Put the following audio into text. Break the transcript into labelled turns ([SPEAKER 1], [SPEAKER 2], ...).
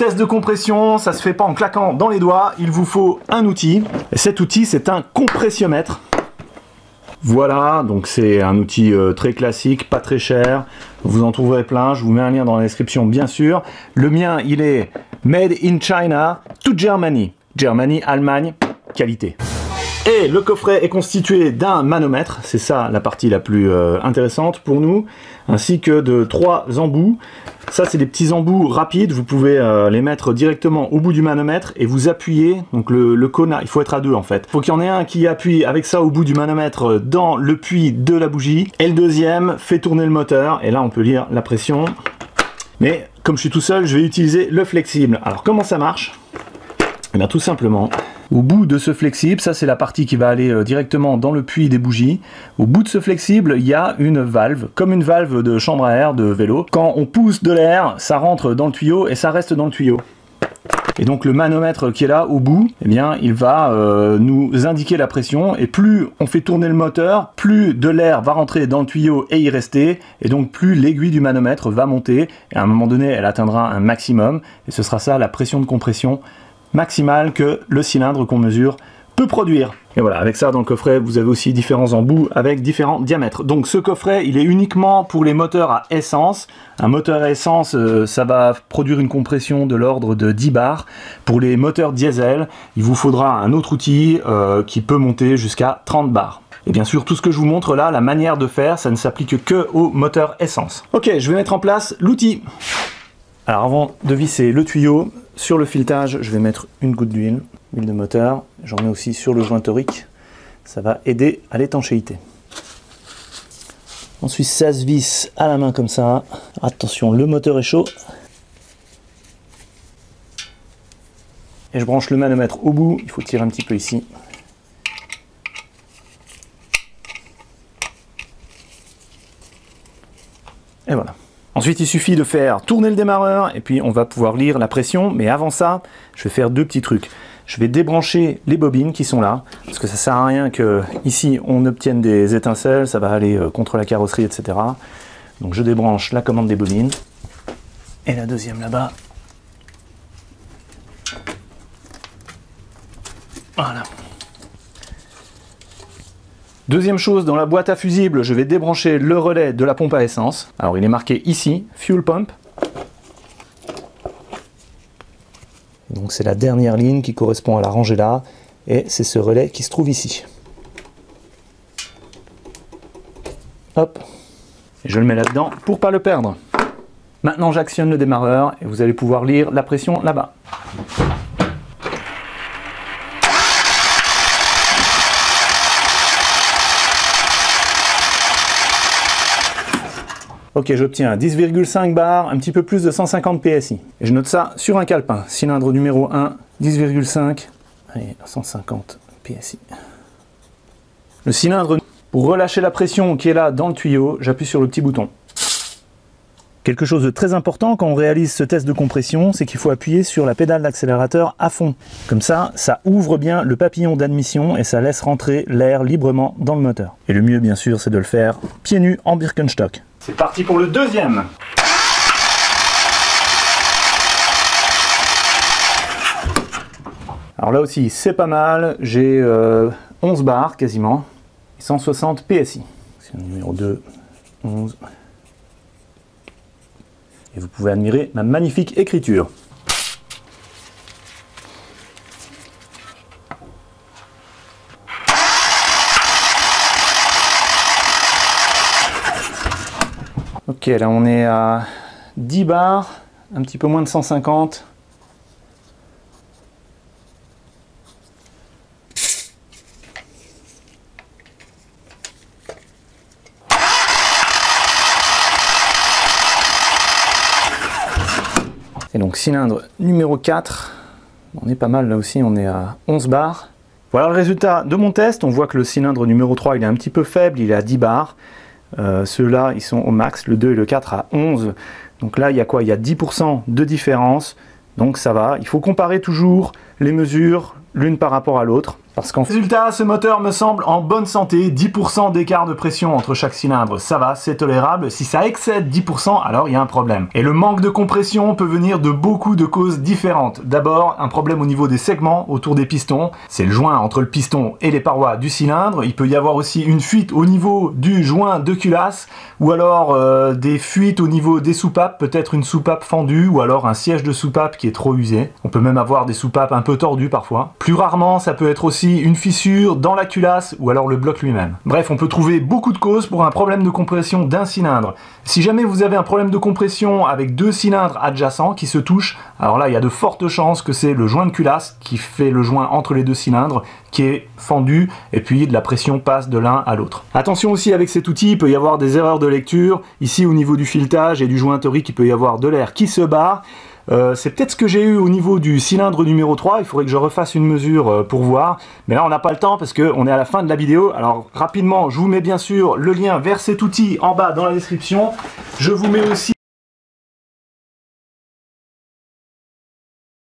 [SPEAKER 1] test de compression, ça se fait pas en claquant dans les doigts, il vous faut un outil. Et cet outil, c'est un compressiomètre. Voilà, donc c'est un outil très classique, pas très cher. Vous en trouverez plein, je vous mets un lien dans la description bien sûr. Le mien, il est Made in China to Germany. Germany, Allemagne, qualité. Et le coffret est constitué d'un manomètre, c'est ça la partie la plus intéressante pour nous, ainsi que de 3 embouts. Ça c'est des petits embouts rapides, vous pouvez les mettre directement au bout du manomètre et vous appuyez, donc le cône, il faut être à 2 en fait. Il faut qu'il y en ait un qui appuie avec ça au bout du manomètre dans le puits de la bougie, et le deuxième fait tourner le moteur, et là on peut lire la pression. Mais comme je suis tout seul, je vais utiliser le flexible. Alors comment ça marche? Eh bien tout simplement, au bout de ce flexible, ça c'est la partie qui va aller directement dans le puits des bougies. Au bout de ce flexible, il y a une valve, comme une valve de chambre à air de vélo. Quand on pousse de l'air, ça rentre dans le tuyau et ça reste dans le tuyau. Et donc le manomètre qui est là au bout, eh bien, il va nous indiquer la pression, et plus on fait tourner le moteur, plus de l'air va rentrer dans le tuyau et y rester, et donc plus l'aiguille du manomètre va monter, et à un moment donné elle atteindra un maximum, et ce sera ça la pression de compression maximale que le cylindre qu'on mesure peut produire. Et voilà, avec ça dans le coffret, vous avez aussi différents embouts avec différents diamètres. Donc ce coffret, il est uniquement pour les moteurs à essence. Un moteur à essence, ça va produire une compression de l'ordre de 10 bars. Pour les moteurs diesel, il vous faudra un autre outil qui peut monter jusqu'à 30 bars. Et bien sûr, tout ce que je vous montre là, la manière de faire, ça ne s'applique que aux moteurs essence. Ok, je vais mettre en place l'outil. Alors avant de visser le tuyau, sur le filetage, je vais mettre une goutte d'huile de moteur. J'en mets aussi sur le joint torique. Ça va aider à l'étanchéité. Ensuite, ça se visse à la main comme ça. Attention, le moteur est chaud. Et je branche le manomètre au bout. Il faut tirer un petit peu ici. Et voilà. Ensuite, il suffit de faire tourner le démarreur et puis on va pouvoir lire la pression. Mais avant ça, je vais faire 2 petits trucs. Je vais débrancher les bobines qui sont là, parce que ça sert à rien que ici on obtienne des étincelles, ça va aller contre la carrosserie, etc. Donc je débranche la commande des bobines. Et la deuxième là-bas. Voilà. Deuxième chose, dans la boîte à fusibles, je vais débrancher le relais de la pompe à essence. Alors il est marqué ici, Fuel Pump. Donc c'est la dernière ligne qui correspond à la rangée là, et c'est ce relais qui se trouve ici. Hop, et je le mets là-dedans pour pas le perdre. Maintenant j'actionne le démarreur et vous allez pouvoir lire la pression là-bas. Ok, j'obtiens 10,5 bars, un petit peu plus de 150 PSI. Et je note ça sur un calepin. Cylindre numéro 1, 10,5, et 150 PSI. Le cylindre, pour relâcher la pression qui est là dans le tuyau, j'appuie sur le petit bouton. Quelque chose de très important quand on réalise ce test de compression, c'est qu'il faut appuyer sur la pédale d'accélérateur à fond. Comme ça ouvre bien le papillon d'admission et ça laisse rentrer l'air librement dans le moteur. Et le mieux, bien sûr, c'est de le faire pieds nus en Birkenstock. C'est parti pour le deuxième. Alors là aussi, c'est pas mal. J'ai 11 bars quasiment. 160 PSI. C'est le numéro 2, 11. Et vous pouvez admirer ma magnifique écriture. Ok, là on est à 10 bars, un petit peu moins de 150. Et donc cylindre numéro 4, on est pas mal là aussi, on est à 11 bars. Voilà le résultat de mon test. On voit que le cylindre numéro 3 il est un petit peu faible, il est à 10 bars. Ceux-là ils sont au max, le 2 et le 4 à 11. Donc là il y a quoi? Il y a 10% de différence, donc ça va. Il faut comparer toujours les mesures l'une par rapport à l'autre. Parce qu'en résultat, ce moteur me semble en bonne santé. 10% d'écart de pression entre chaque cylindre, ça va, c'est tolérable. Si ça excède 10%, alors il y a un problème. Et le manque de compression peut venir de beaucoup de causes différentes. D'abord, un problème au niveau des segments autour des pistons. C'est le joint entre le piston et les parois du cylindre. Il peut y avoir aussi une fuite au niveau du joint de culasse, ou alors des fuites au niveau des soupapes, peut-être une soupape fendue, ou alors un siège de soupape qui est trop usé. On peut même avoir des soupapes un peu tordues parfois. Plus rarement, ça peut être aussi une fissure dans la culasse ou alors le bloc lui-même. Bref, on peut trouver beaucoup de causes pour un problème de compression d'un cylindre. Si jamais vous avez un problème de compression avec deux cylindres adjacents qui se touchent, alors là il y a de fortes chances que c'est le joint de culasse qui fait le joint entre les deux cylindres qui est fendu et puis la pression passe de l'un à l'autre. Attention aussi avec cet outil, il peut y avoir des erreurs de lecture. Ici au niveau du filetage et du joint torique, il peut y avoir de l'air qui se barre. C'est peut-être ce que j'ai eu au niveau du cylindre numéro 3, il faudrait que je refasse une mesure pour voir, mais là on n'a pas le temps parce qu'on est à la fin de la vidéo. Alors rapidement, je vous mets bien sûr le lien vers cet outil en bas dans la description. Je vous mets aussi